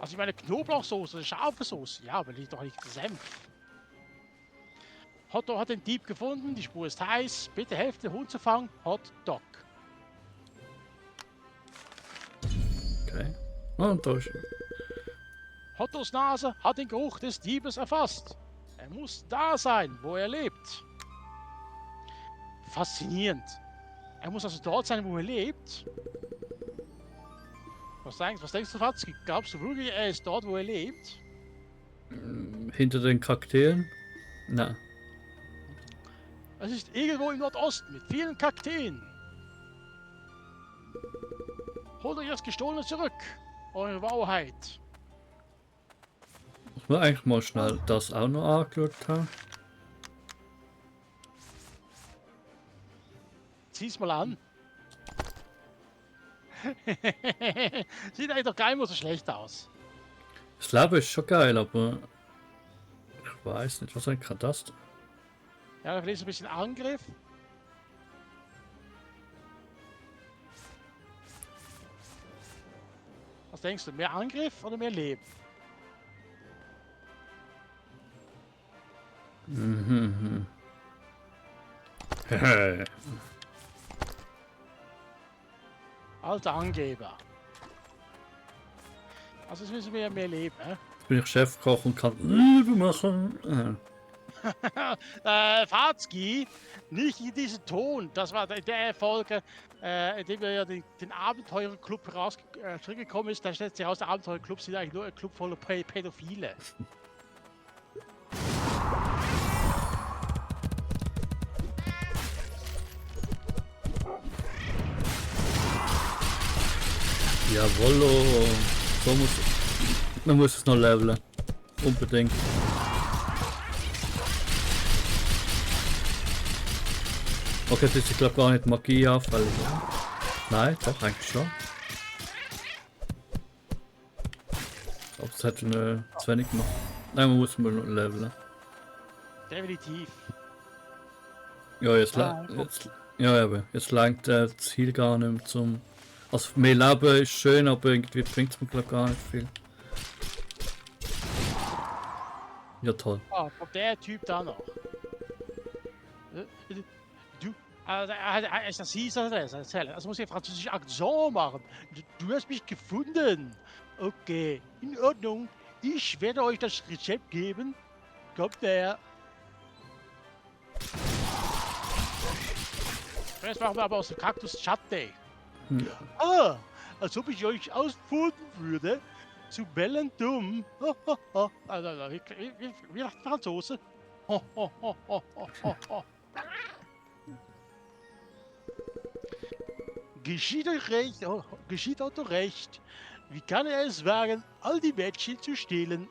Also ich meine Knoblauchsoße, scharfe Soße. Ja, aber nicht doch nicht Senf. Hotdog hat den Dieb gefunden, die Spur ist heiß. Bitte helft den Hund zu fangen. Hotdog. Okay. Und da ist. Hotdogs Nase hat den Geruch des Diebes erfasst. Er muss da sein, wo er lebt. Faszinierend. Er muss also dort sein, wo er lebt. Was denkst du, Fatzki? Glaubst du wirklich, er ist dort, wo er lebt? Hinter den Kakteen? Na. Es ist irgendwo im Nordosten mit vielen Kakteen. Holt euch das Gestohlene zurück. Eure Wahrheit. Muss man eigentlich mal schnell das auch noch angeschaut haben. Zieh's mal an. Sieht eigentlich doch gar nicht mehr so schlecht aus. Das Leben ist schon geil, aber ich weiß nicht, was kann das denn? Ja, vielleicht so ein bisschen Angriff. Was denkst du, mehr Angriff oder mehr Leben? Mhm. Alter Angeber. Also jetzt müssen wir ja mehr Leben, ne? Jetzt bin ich Chefkoch und kann Übung machen. Fatzki, nicht in diesen Ton. Das war der Folge, in dem wir ja den Abenteuerclub zurückgekommen ist. Da stellt sich heraus, der Abenteuerclub sind eigentlich nur ein Club voller Pädophile. Jawollo. So muss man muss es noch leveln. Unbedingt. Okay, das ist glaube gar nicht Magie auffällig. Nein, doch eigentlich schon. Aber es hat zu wenig gemacht. Nein, man muss mal noch leveln. Definitiv. Ja, jetzt langt das Ziel gar nicht mehr zum. Also mehr Leben ist schön, aber irgendwie bringt es mir glaube gar nicht viel. Ja toll. Ah, kommt der Typ da noch. Du, ist das hieß das erzählen? Also muss ich französisch Akzent machen. Du hast mich gefunden. Okay, in Ordnung. Ich werde euch das Rezept geben. Kommt der. Jetzt machen wir aber aus dem Kaktus Chatte. Ja. Ah, als ob ich euch ausfunden würde. Zu bellen dumm. Also, wie lacht Franzose? Geschieht euch recht, geschieht Otto recht. Wie kann er es wagen, all die Mädchen zu stehlen?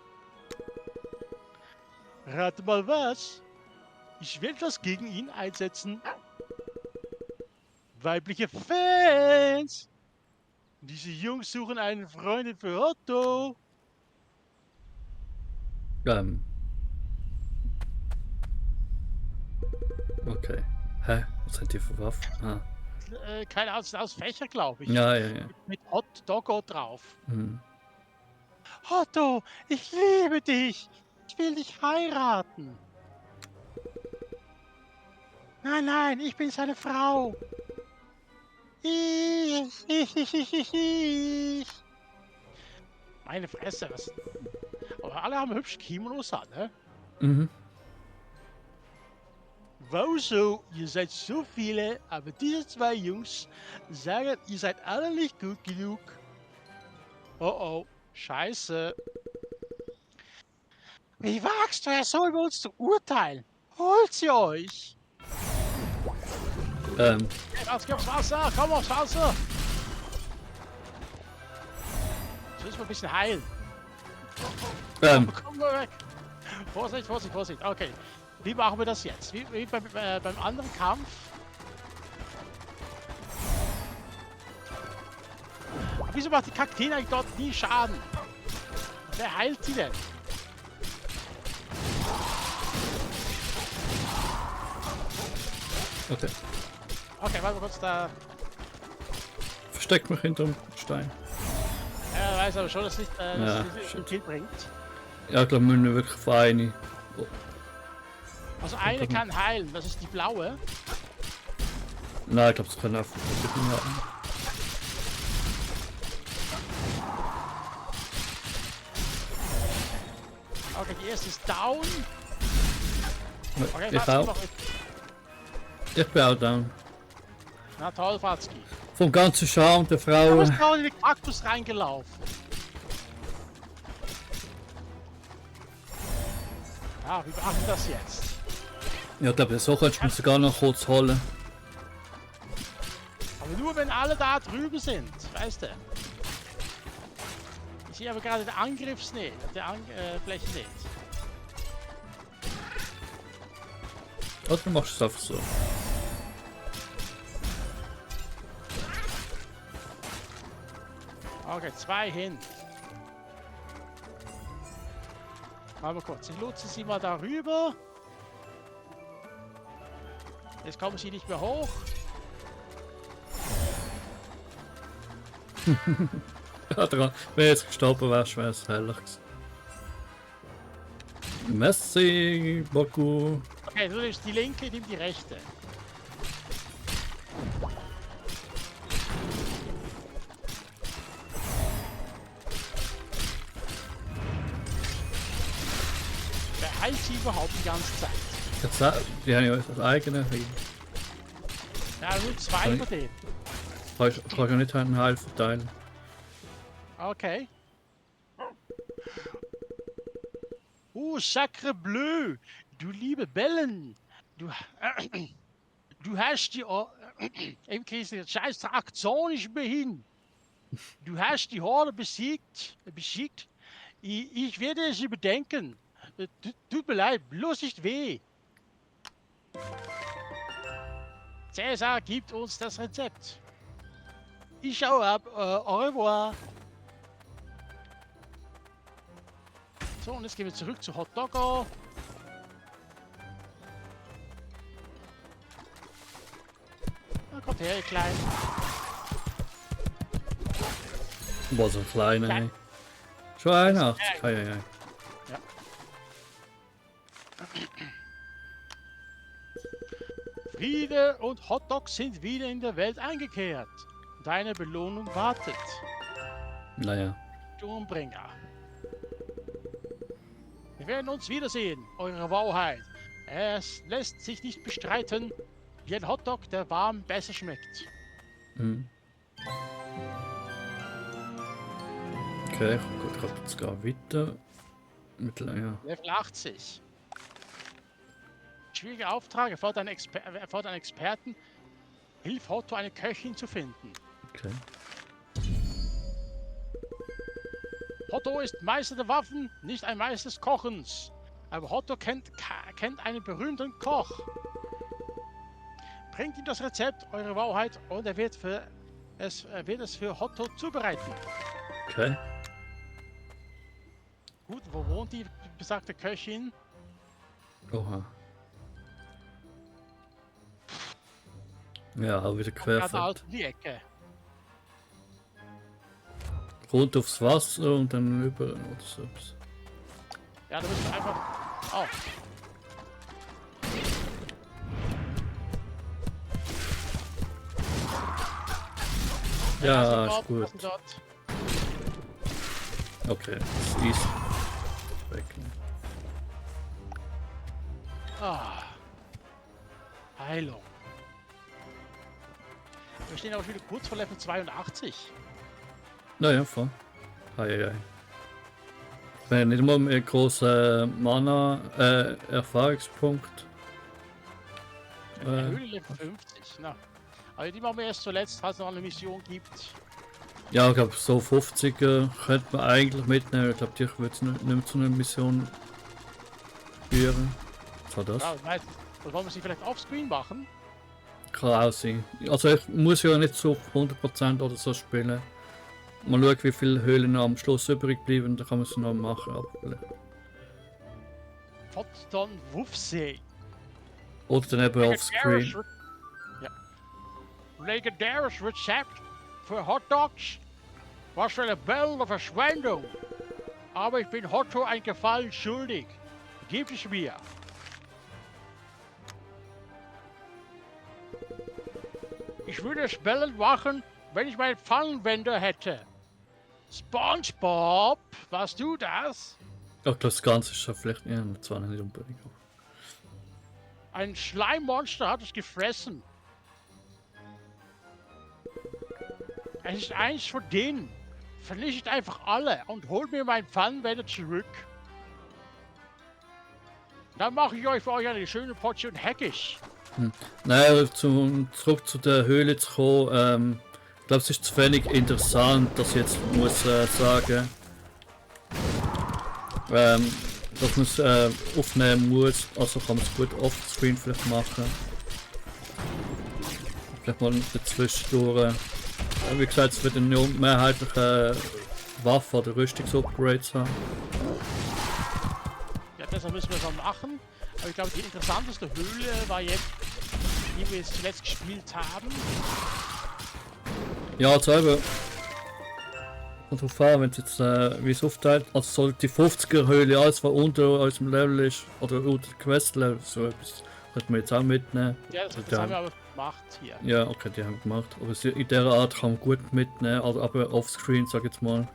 Rate mal was. Ich werde was gegen ihn einsetzen. Weibliche Fans! Diese Jungs suchen eine Freundin für Otto. Okay. Hä? Was sind die für Waffen? Ah. Keine Ahnung, aus Fächer, glaube ich. Ja, ja, ja. Mit Hot Doggo drauf. Hm. Otto, ich liebe dich. Ich will dich heiraten. Nein, nein, ich bin seine Frau. Meine Fresse, was? Aber alle haben hübsche Kimonos an, ne? Mhm. Wow, so, ihr seid so viele, aber diese zwei Jungs sagen, ihr seid alle nicht gut genug. Oh oh, scheiße. Wie wagst du es so über uns zu urteilen? Holt sie euch! Geh aufs Wasser, komm aufs Wasser! Ich muss mal ein bisschen heilen. Komm mal weg! Vorsicht, Vorsicht, Vorsicht, okay. Wie machen wir das jetzt? Wie beim anderen Kampf? Wieso macht die Kakteen eigentlich dort nie Schaden? Wer heilt sie denn? Okay. Okay, warte mal kurz da. Versteck mich hinterm Stein. weiß aber schon, dass es nicht Ja, einen Kill bringt. Ja, ich glaube, wir müssen wirklich auf eine. Also eine kann heilen, das ist die blaue. Nein, ich glaube, es kann einfach. Okay, die erste ist down. Okay, Ich auch. Ich bin auch down. Na toll, Fatzki. Vom ganzen Charme der Du Frauen. bist gerade in den Kaktus reingelaufen. Ja, wie beachten das jetzt? Ja, ich glaube, so könntest du mich sogar noch kurz holen. Aber nur wenn alle da drüben sind, weißt du? Ich sehe aber gerade den Angriffsnähe, der Fläche nicht. Oder du machst es einfach so. Okay, 2 hin. Mal kurz, ich nutze sie mal darüber. Jetzt kommen sie nicht mehr hoch. Ja, dran. Wenn jetzt gestorben wärst, wäre es herrlich gewesen. Merci, beaucoup. Okay, du nimmst die linke, ich nehme die rechte. Wer heilt sie überhaupt die ganze Zeit? Jetzt, die haben ja das eigene. Ja, nur 2 von denen. Ich kann ja nicht einen Heil verteilen. Okay. Sacre bleu! Du liebe Bellen! Du hast die... Eben kriegst du den scheiß Aktion nicht mehr hin. Du hast die Horde besiegt. Ich werde sie bedenken. Tut mir leid, bloß nicht weh. Cäsar gibt uns das Rezept. Ich hau ab. Au revoir. So, und jetzt gehen wir zurück zu Hot Dogger. Na, kommt her, ihr Klein. Boah, so ein kleiner. Ey. Schon 81. Ja. Ja. Friede und Hotdogs sind wieder in der Welt eingekehrt. Deine Belohnung wartet. Naja. Sturmbringer. Wir werden uns wiedersehen, eure Wahrheit. Es lässt sich nicht bestreiten, wie ein Hotdog, der warm besser schmeckt. Mhm. Okay, ich kann jetzt gar weiter. Mit länger. Level 80. Schwieriger Auftrag, erfordert einen Experten. Hilf Hotto, eine Köchin zu finden. Okay. Hotto ist Meister der Waffen, nicht ein Meister des Kochens. Aber Hotto kennt einen berühmten Koch. Bringt ihm das Rezept, eure Wahrheit, und er wird es für Hotto zubereiten. Okay. Gut, wo wohnt die besagte Köchin? Oha. Ja, auch wieder Gerade querfeld. um die Ecke. Rund aufs Wasser und dann über oder so. Ja, da müssen wir einfach... Oh. Ja, dort, ist gut. dort. Okay, das ist easy. Weg. Ah. Heilung. Wir stehen aber wieder kurz vor Level 82. Naja, voll. Hei. Wenn nicht mal einen großen Mana-Erfahrungspunkt. Höhle Level 50. Na. Aber die machen wir erst zuletzt, falls es noch eine Mission gibt. Ja, ich glaube, so 50er könnte man eigentlich mitnehmen. Ich glaube, dich würde es nicht mehr zu einer Mission führen. Was war das? Ja, weiß, oder wollen wir sie vielleicht offscreen machen? Kann auch sein. Also ich muss ja nicht so 100% oder so spielen. Mal schauen, wie viele Höhlen noch am Schluss übrig bleiben, dann kann man sie noch machen. Potsdam Wuffsee. Oder dann eben offscreen. Ja. Legendäres Rezept für Hotdogs Was für eine bellende Verschwendung. Aber ich bin Hotto ein Gefallen schuldig. Gib es mir. Ich würde es bellend machen, wenn ich meinen Pfannenwender hätte. SpongeBob, warst du das? Ach, das Ganze ist ja vielleicht, ja, zwar nicht unbedingt. Ein Schleimmonster hat es gefressen. Es ist eins von denen. Vernichtet einfach alle und holt mir meinen Pfannenwender zurück. Dann mache ich euch für euch eine schöne Portion Hackisch. Naja, zurück zu der Höhle zu kommen, ich glaube, es ist zu wenig interessant, dass ich jetzt muss sagen, dass man es aufnehmen muss, also kann man es gut offscreen vielleicht machen. Vielleicht mal dazwischen. Wie gesagt, es wird nur mehrheitlich Waffen oder Rüstungsupgrades haben. Ja, deshalb müssen wir es auch machen. Aber ich glaube, die interessanteste Höhle war jetzt, die wir jetzt zuletzt gespielt haben. Ja, also eben. Und darauf an, wenn es jetzt, wie es aufteilt, also so die 50er Höhle, alles was unter unserem Level ist, oder unter Quest Level, so etwas, könnte man jetzt auch mitnehmen. Ja, das haben wir aber gemacht hier. Ja, okay, die haben wir gemacht. Aber in dieser Art kann man gut mitnehmen, also, aber offscreen, sag ich jetzt mal.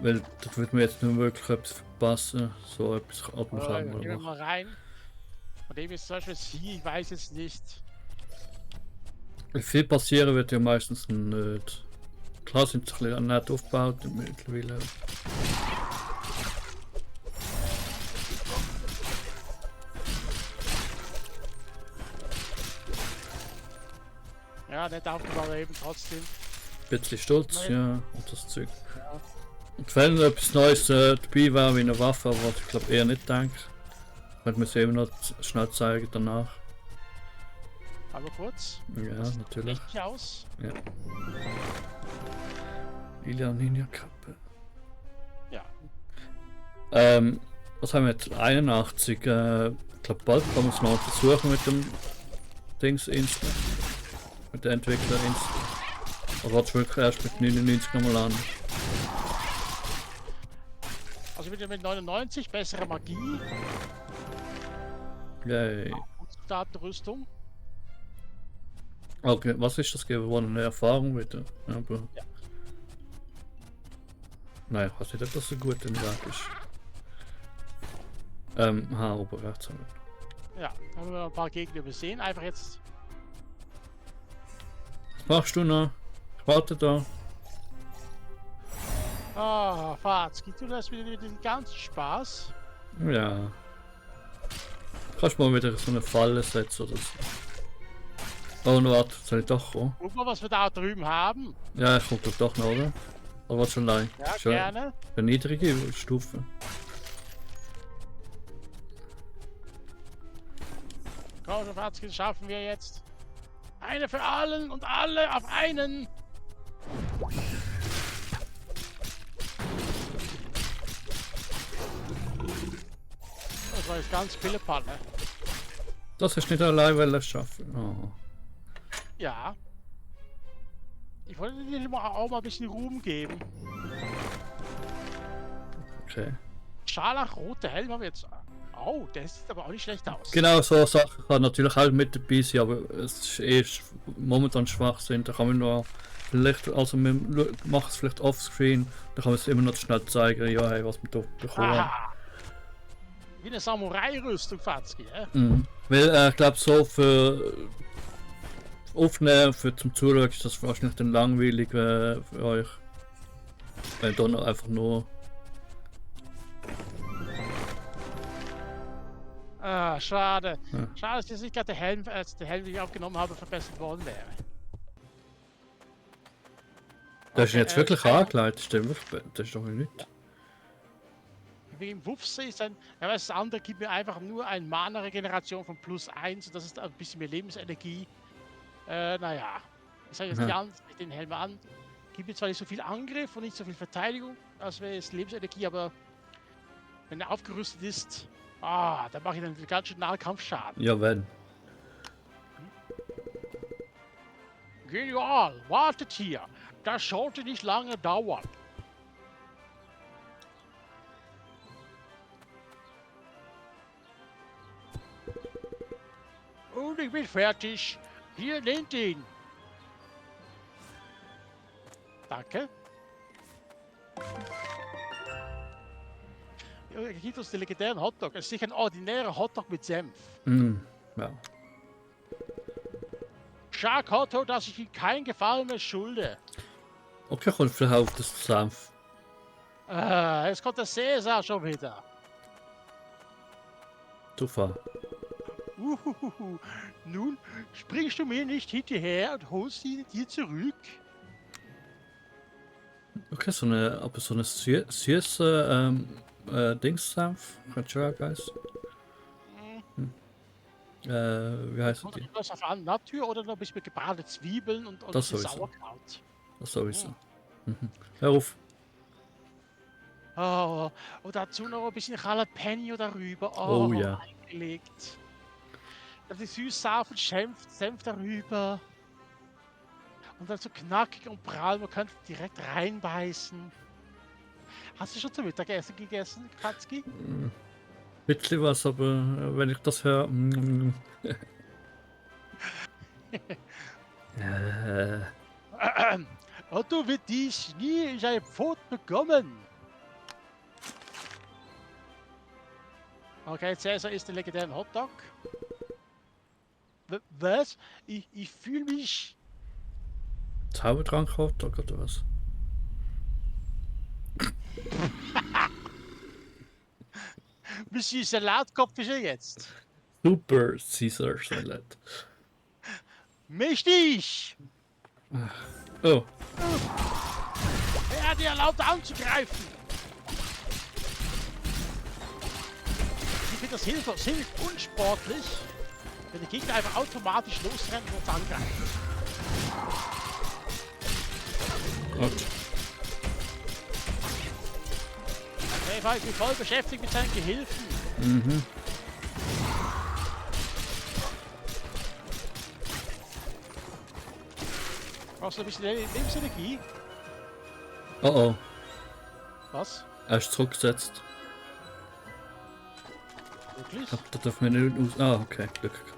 Weil da wird mir jetzt nur wirklich etwas verpassen, so etwas ab und an Gehen wir machen. mal rein. Von dem ist zum Beispiel hier, ich weiß jetzt nicht. Weil viel passieren wird ja meistens nicht. Klar sind sie ein bisschen nett aufgebaut mittlerweile. Ja, nett aufgebaut eben trotzdem. Ein bisschen Stutz, ja, und das Zeug. Ja. Und wenn etwas Neues dabei wäre wie eine Waffe, aber ich glaube eher nicht denke. Könnte man es eben noch schnell zeigen danach. Aber kurz. Ja, Das sieht natürlich. richtig aus. Ja. Lila Ninja Kappe. Ja. Was haben wir jetzt? 81. Ich glaube bald kann man es noch versuchen mit dem Dings Insta. Mit der Entwickler Insta. Oder warte wirklich erst mit 99 nochmal an. Also wieder mit 99, bessere Magie, Yay. Datenrüstung. Okay, was ist das gewonnene Erfahrung bitte? Aber. Ja. Nein, ich weiß nicht, ob das so gut im Werk ist. Oben rechts haben wir. Ja, haben wir ein paar Gegner übersehen. Einfach jetzt. Was machst du noch? Ich warte da. Ah, Fatz, du das wieder mit dem ganzen Spaß? Ja. Kannst du mal wieder so eine Falle setzen oder so. Oh, no, warte, soll ich doch kommen? Guck mal, was wir da drüben haben. Ja, ich komme doch noch, oder? Oder was schon allein? Ja, Schon gerne. eine niedrige Stufe. Komm, Fatz, das schaffen wir jetzt. Eine für allen und alle auf einen. Das war jetzt ganz Pillepalle. Das ist nicht allein, weil es schaffen. Oh. Ja. Ich wollte dir auch mal ein bisschen Ruhm geben. Okay. Scharlachrote Helm haben wir jetzt. Oh, der sieht aber auch nicht schlecht aus. Genau, so Sachen kann natürlich auch mit dabei sein, aber es ist momentan Schwachsinn. Da kann man nur vielleicht, also wir machen es vielleicht offscreen, da kann man es immer noch schnell zeigen, ja, hey, was wir da bekommen haben. Ah, wie eine Samurai-Rüstung, Fatzki, ja? Weil ich glaube, so für Aufnehmen, für zum Zuschauen ist das wahrscheinlich dann langweilig für euch. Wenn dann einfach nur. Ah, schade. Ja. Schade, dass jetzt nicht gerade der Helm, den ich aufgenommen habe, verbessert worden wäre. Das ist jetzt wirklich ein- angelegt, das ist doch nicht. Wegen Wufse ist ein. Ja, das andere gibt mir einfach nur eine Mana-Regeneration von +1 und das ist ein bisschen mehr Lebensenergie. Naja. Ich sage jetzt Ja. nicht an, ich den Helm an. Gibt mir zwar nicht so viel Angriff und nicht so viel Verteidigung, als wäre es Lebensenergie, aber wenn er aufgerüstet ist, dann mache ich dann ganz schön Nahkampfschaden. Ja, wenn. Genial, wartet hier. Das sollte nicht lange dauern. Und ich bin fertig. Hier, nehmt ihn. Danke. Er gibt uns den legendären Hotdog. Es ist sicher ein ordinärer Hotdog mit Senf. Ja. Shark Hotdog, dass ich ihm keinen Gefallen mehr schulde. Okay, kommt vielleicht auf das Senf. Jetzt kommt der Cäsar schon wieder. Zufall. Nun springst du mir nicht hinterher und holst ihn dir zurück. Okay, aber so eine süße Dings-Senf. Kann schon auch heißen. Wie heißt die? Das auf an Natur oder noch ein bisschen mit gebratene Zwiebeln und Das bisschen sowieso. Sauerkraut. Das sowieso. Hör auf. Oh, und dazu noch ein bisschen Jalapeno darüber. Oh, Oh ja. eingelegt. Dann die süß-sauren Senf darüber. Und dann so knackig und prall, man könnte direkt reinbeißen. Hast du schon zum Mittagessen gegessen, Katzki? Bisschen was, aber wenn ich das höre. Und du wirst dies nie in seine Pfoten bekommen. Okay, Cäsar isst den legendären Hotdog. Was? Ich fühle mich... Zaubertrank Hotdog oder was? Bisschen Salatkopf ist er jetzt. Super Caesar Salad. Mächtig! Oh, Er hat dir erlaubt anzugreifen. Ich finde das hilflos, ziemlich unsportlich, wenn der Gegner einfach automatisch losrennt und uns angreift. Gott. Eva, ich bin voll beschäftigt mit seinen Gehilfen. Mhm. Brauchst du ein bisschen Lebensenergie? Oh oh, Was? er ist zurückgesetzt. Wirklich? Da dürfen wir nicht aus. Ah, okay, Glück gehabt.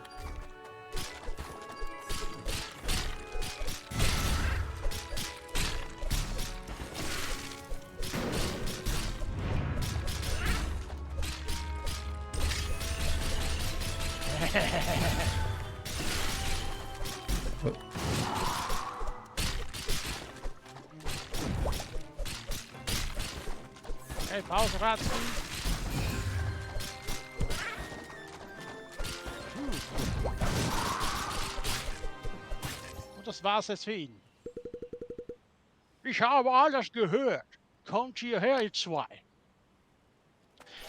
Hey, Pause, Ratzen. Und das war's jetzt für ihn. Ich habe alles gehört. Kommt hierher, ihr zwei.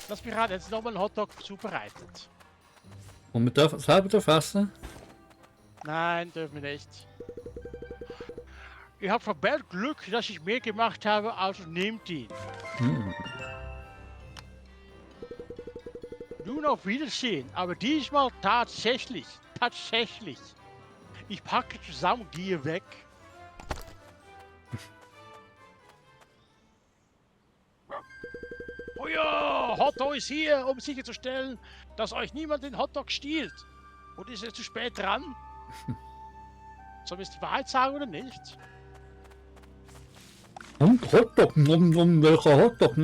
Das Pirat hat jetzt nochmal einen Hotdog zubereitet. Und wir dürfen selber essen? Nein, dürfen wir nicht. Ihr habt verballt Glück, dass ich mehr gemacht habe, also nehmt ihn. Nun auf Wiedersehen, aber diesmal tatsächlich. Ich packe zusammen und gehe weg. Oh ja, Hotdog ist hier, um sicherzustellen, dass euch niemand den Hotdog stiehlt. Und ist er zu spät dran? Sollen wir es die Wahrheit sagen oder nicht? Hotdog, welcher Hotdog?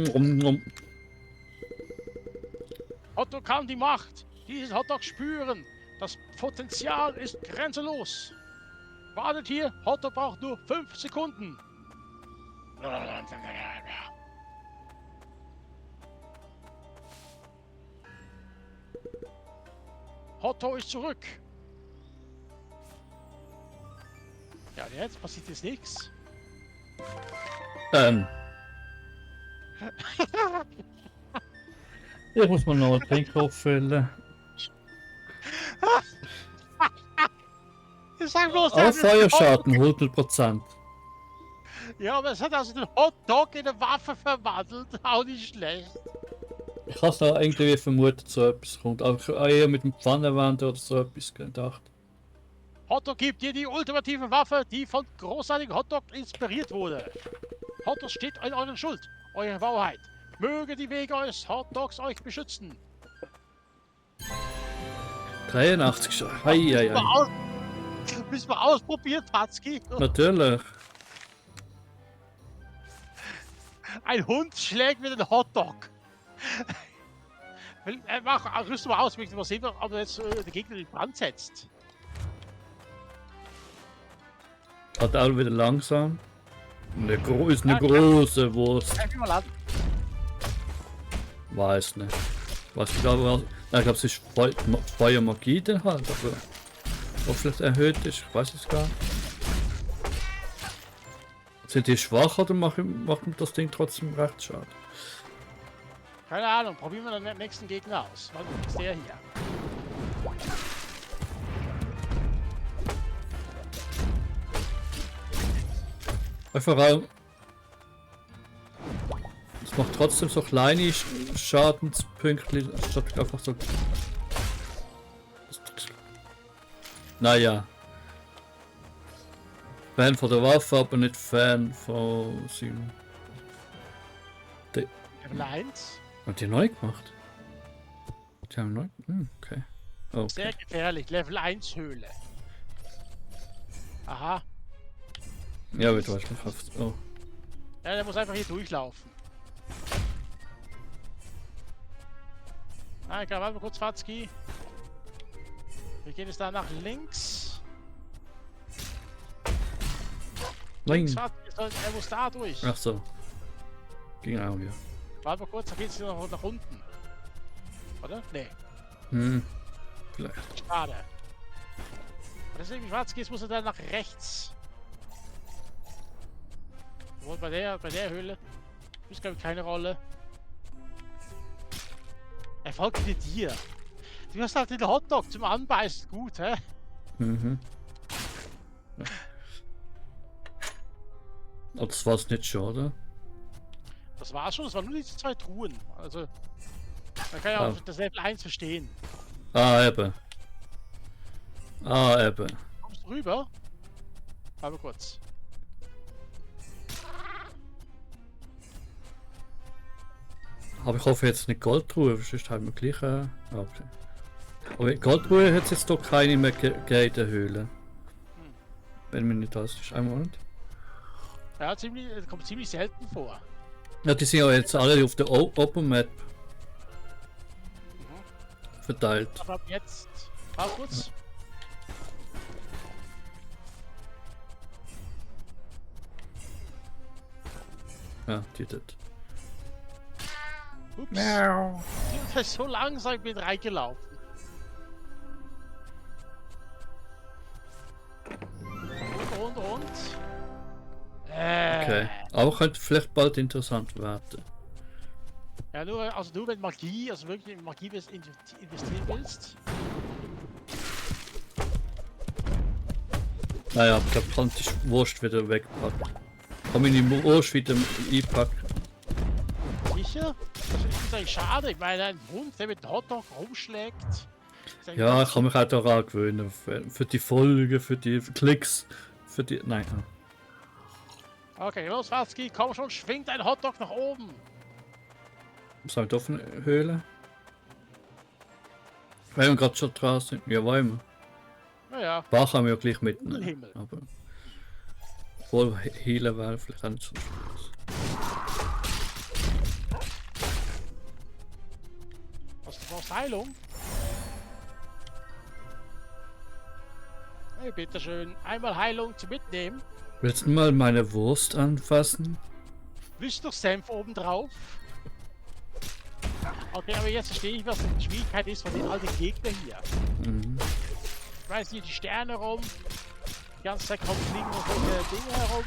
Hotdog kann die Macht dieses Hotdog spüren. Das Potenzial ist grenzenlos. Wartet hier, Hotdog braucht nur 5 Sekunden. Hotdog ist zurück. Ja, und jetzt passiert jetzt nichts. Ich muss mal noch einen Trink auffüllen. Ich sag bloß, Auch Feuerschaden, 100%. Ja, aber es hat also den Hotdog in eine Waffe verwandelt. Auch nicht schlecht. Ich habe es da irgendwie vermutet, so etwas kommt. Auch eher mit dem Pfannenwand oder so etwas gedacht. Hotdog gibt dir die ultimative Waffe, die von großartigen Hotdog inspiriert wurde. Hotdog steht in eurer Schuld, eure Wahrheit. Möge die Wege eures Hotdogs euch beschützen. 83. Hei, hei, hei. Müssen wir ausprobieren, Patzki? Natürlich. Ein Hund schlägt mit einem Hotdog. Rüst mal aus, mal sehen, ob er jetzt der Gegner in Brand setzt. Hat auch wieder langsam. Ist eine große Wurst. Mal an. Weiß nicht. Was ich glaube, ich glaube, es ist Feuermagie dann halt, aber ob vielleicht erhöht ist, ich weiß es gar nicht. Sind die schwach oder macht das Ding trotzdem recht schade? Keine Ahnung, probieren wir den nächsten Gegner aus. Warte, ist der hier. Vor allem, es macht trotzdem so kleine Schadenspunkte, statt einfach so. Naja. Fan von der Waffe, aber nicht Fan von seinem. Level 1. Hat die neu gemacht? Die haben neu. Okay. Sehr gefährlich, Level 1 Höhle. Aha. Ja, wird wahrscheinlich auf. Oh. Ja, der muss einfach hier durchlaufen. Ah, egal, warte mal kurz, Fatzki. Wir gehen jetzt da nach links. Nein. Er muss da durch. Ach so. Ging auch hier. Warte mal kurz, da geht's hier noch nach unten. Oder? Nee. Vielleicht. Schade. Deswegen, Schwarzki, jetzt muss er dann nach rechts. Obwohl, bei der Höhle spielt, glaube ich, keine Rolle. Er folgt dir. Du hast halt den Hotdog zum Anbeißen. Gut, hä? Ja. Aber das war's nicht schon, oder? Das war's schon, das waren nur diese 2 Truhen. Also, man kann ja auch das Level 1 verstehen. Eben. Eben. Kommst du rüber? Warte mal kurz. Aber ich hoffe jetzt nicht Goldtruhe, sonst haben wir gleich. Okay. Aber Goldtruhe hat es jetzt doch keine mehr gegeben in der Höhle. Wenn mir nicht das ist. Ein Moment. Ja, kommt ziemlich selten vor. Ja, die sind ja jetzt alle auf der Open Map verteilt. Aber ab jetzt. Warte kurz. Ja, die dort. Ups. Der ist so langsam mit reingelaufen. Und. Okay. Aber könnte vielleicht bald interessant werden. Ja, nur wenn Magie, also wirklich in Magie investieren willst. Naja, ich glaube, kann die Wurst wieder wegpacken. Kann meine Wurst wieder einpacken. Sicher? Das ist eigentlich schade. Ich meine, ein Hund, der mit Hotdog rumschlägt. Ja, ich kann mich auch daran gewöhnen. Für die Folgen, für die Klicks, für die. Nein. Okay, los, Watzki, komm schon, schwingt ein Hotdog nach oben. Sollen wir doch eine Höhle? Weil wir gerade schon dran sind. Ja, wollen wir. Naja. Bach haben wir ja gleich mitnehmen. Himmel. Aber. Wohl heilen wäre vielleicht auch nicht so Spaß. Was, du brauchst Heilung? Hey, bitteschön. Einmal Heilung zum Mitnehmen. Willst du mal meine Wurst anfassen? Willst du noch Senf oben drauf? Okay, aber jetzt verstehe ich, was die Schwierigkeit ist von den alten Gegnern hier. Ich weiß nicht, die Sterne rum. Die ganze Zeit fliegen noch Dinge herum.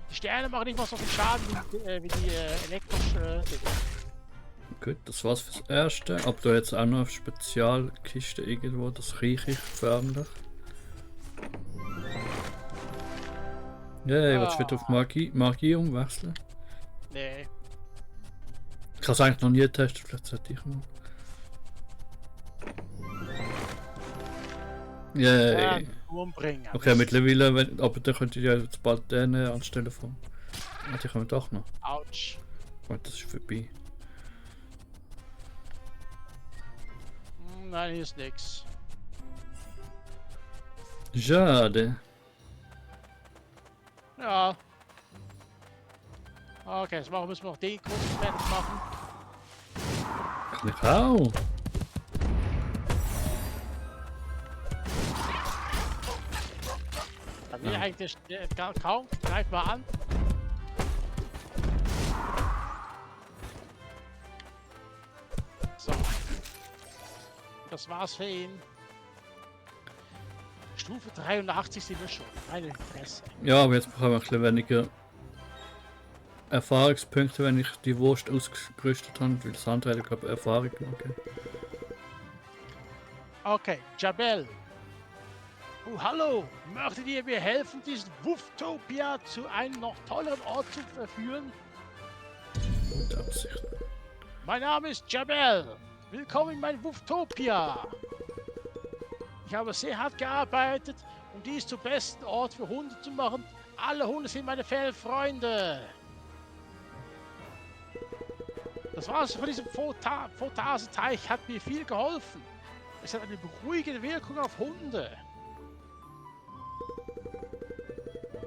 Die Sterne machen nicht mal so viel Schaden wie die Dinge. Gut, das war's fürs Erste. Ob da jetzt auch noch eine Spezialkiste irgendwo, das rieche ich förmlich. Ja, ich will wieder auf Magie umwechseln. Nee. Ich habe es eigentlich noch nie getestet, vielleicht sollte ich mal. Yay. umbringen. Okay, mittlerweile, aber dann könnte ich ja jetzt bald den anstelle von. Ah, die kommen doch noch. Autsch. Gut, das ist vorbei. Nein, hier ist nix. Schade. Ja. Okay, jetzt müssen wir noch den kurzen fertig machen. Kann ich auch. Da will ich eigentlich kaum. Greif mal an. So. Das war's für ihn. Stufe 83 sind wir schon. Meine Fresse. Ja, aber jetzt bekommen wir ein bisschen weniger Erfahrungspunkte, wenn ich die Wurst ausgerüstet habe, weil das andere hat, glaube ich, Erfahrung. Okay. Okay, Jabel. Oh, hallo. Möchtet ihr mir helfen, diesen Wufftopia zu einem noch tolleren Ort zu verführen? Gute Absicht. Mein Name ist Jabel. Willkommen in mein Wufftopia. Ich habe sehr hart gearbeitet, um dies zum besten Ort für Hunde zu machen. Alle Hunde sind meine Freunde. Das Wasser von diesem Photaseteich hat mir viel geholfen. Es hat eine beruhigende Wirkung auf Hunde.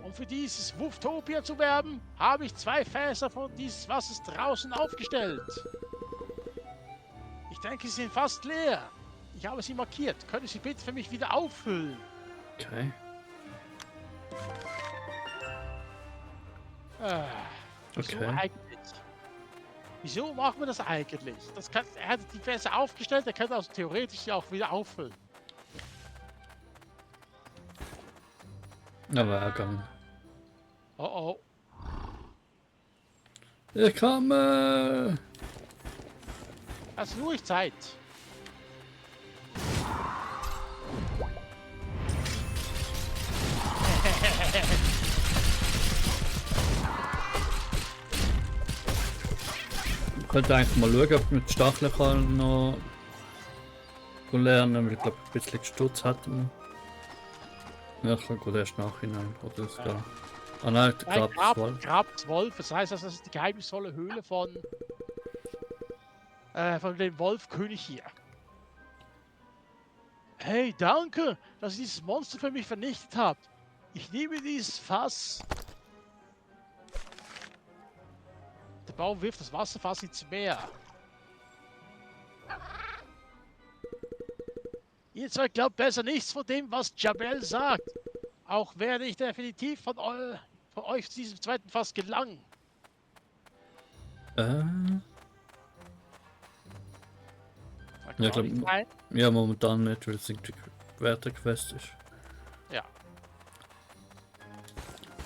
Um für dieses Wufftopia zu werben, habe ich 2 Fässer von dieses Wassers draußen aufgestellt. Ich denke, sie sind fast leer. Ich habe sie markiert. Können Sie bitte für mich wieder auffüllen? Okay. Wieso Okay. eigentlich? Wieso machen wir das eigentlich? Er hat die Fässer aufgestellt, er könnte also theoretisch sie auch wieder auffüllen. Aber er kann. Oh oh. Ich komme! Hast du ruhig Zeit? Ich könnte eigentlich mal schauen, ob ich mit Stacheln kann noch lernen, weil ich glaube ein bisschen Stutz hat. Ja, ich kann gut erst nachhinein. Oder das da. Ah nein, der Grabswolf. Grabswolf, das heißt, das ist die geheimnisvolle Höhle von dem Wolfkönig hier. Hey, danke, dass ihr dieses Monster für mich vernichtet habt. Ich nehme dieses Fass. Der Baum wirft das Wasserfass ins Meer. Ihr zwei glaubt besser nichts von dem, was Jabel sagt. Auch werde ich definitiv von euch zu diesem zweiten Fass gelangen. Ja, glaub, ja, momentan nicht, weil es irgendwie Wertequest ist. Ja.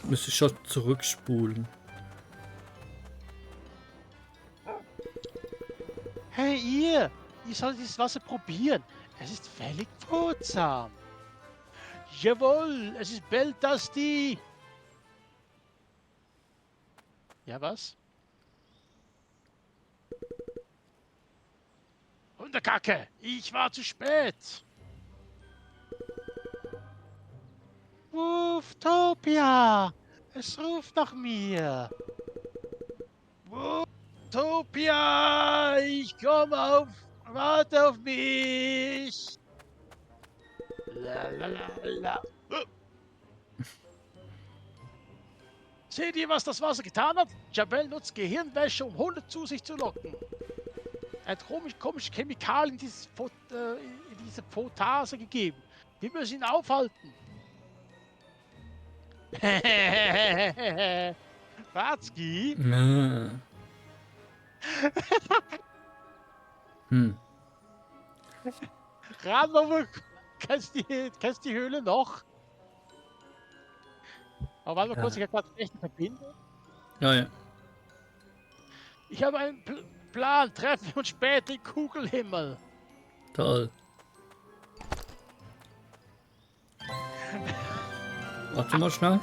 Müsste ich schon zurückspulen. Hey ihr sollt dieses Wasser probieren. Es ist völlig futsam. Jawohl, es ist Beltasti. Ja, was? Hundekacke, ich war zu spät. Wufftopia, es ruft nach mir. Wufftopia, ich komme auf, warte auf mich. La, la, la, la. Seht ihr, was das Wasser getan hat? Jabel nutzt Gehirnwäsche, um Hunde zu sich zu locken. Er hat komische Chemikalien in diese Photase gegeben. Wir müssen ihn aufhalten. Watzki? Ah. Radlover, kennst die Höhle noch? Aber warte mal kurz, ich habe gerade echt eine Verbindung. Ja, ja. Ich habe einen Plan. Treffen wir uns später im Kugelhimmel. Toll. Warte mal schnell.